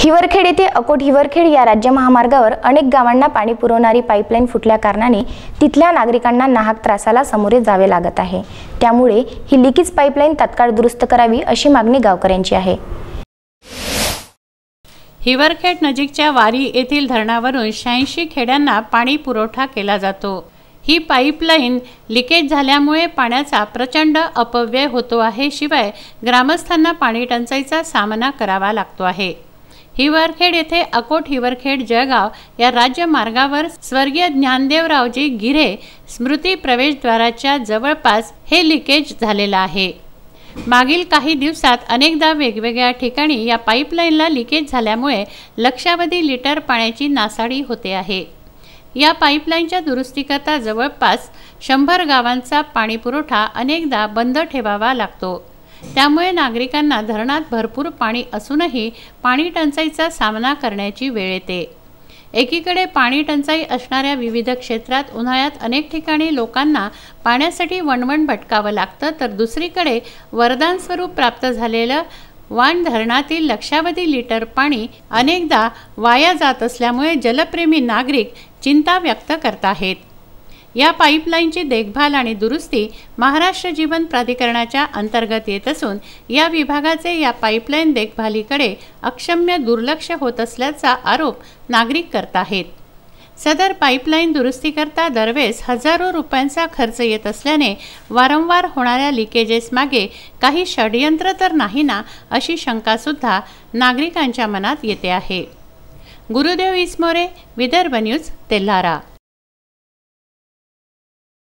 हिवरखेड येथे अकोट हिवरखेड या राज्य महामार्गावर अनेक गावांना पाणी पुरवणारी पाईपलाईन फुटल्या कारणाने तिथल्या नागरिकांना नाहक त्रासाला सामोरे जावे लागत आहे। त्यामुळे ही लिकेज पाईपलाईन तात्काळ दुरुस्त करावी अशी मागणी गावकऱ्यांची आहे। हिवरखेड नजीकच्या वारी येथील धरणावरून 86 खेड्यांना पाणी पुरवठा केला जातो। ही पाईपलाईन लिकेज झाल्यामुळे पाण्याचा प्रचंड अपव्यय होतो आहे, शिवाय ग्रामस्थांना पाणी टंचाईचा सामना करावा लागतो आहे। हिवरखेड येथे अकोट हिवरखेड जळगाव या राज्य मार्गावर स्वर्गीय ज्ञानदेवरावजी गिरे स्मृती प्रवेशद्वाराच्या जवळपास हे लिकेज झालेला आहे। मागील काही दिवसात अनेकदा वेगवेगळ्या ठिकाणी या पाईपलाईनला लिकेज झाल्यामुळे लक्षावधी लिटर पाण्याची नासाडी होते आहे। या पाईपलाईनच्या दुरुस्तीकरता जवळपास 100 गावांचा पाणी पुरवठा अनेकदा बंद ठेवावा लागतो। त्यामुळे नागरिकांना धरणात भरपूर पाणी असूनही पाणी टंचाईचा सामना करण्याची वेळ येते। एकीकडे पाणी टंचाई असणाऱ्या विविध क्षेत्रात उन्हाळ्यात अनेक ठिकाणी लोकांना पाण्यासाठी वणवण भटकावं लागतं, तर दुसरीकडे वरदान स्वरूप प्राप्त झालेलं वाण धरणातील लक्षावधी लिटर पाणी अनेकदा वाया जात असल्यामुळे जलप्रेमी नागरिक चिंता व्यक्त करत आहेत। या पाईपलाईनची देखभाल आणि दुरुस्ती महाराष्ट्र जीवन प्राधिकरणाच्या अंतर्गत येत असून या विभागाचे या पाईपलाईन देखभालीकडे अक्षम्य दुर्लक्ष होत असल्याचा आरोप नागरिक करत आहेत। सदर पाईपलाईन दुरुस्तीकरता दरवेळेस हजारो रुपयांचा खर्च येत असल्याने वारंवार होणाऱ्या लिकेजेस मागे काही षडयंत्र तर नाही ना, अशी शंका सुद्धा नागरिकांच्या मनात येते आहे। गुरुदेव इसमोरे, विदर्भ न्यूज, तेल्हारा।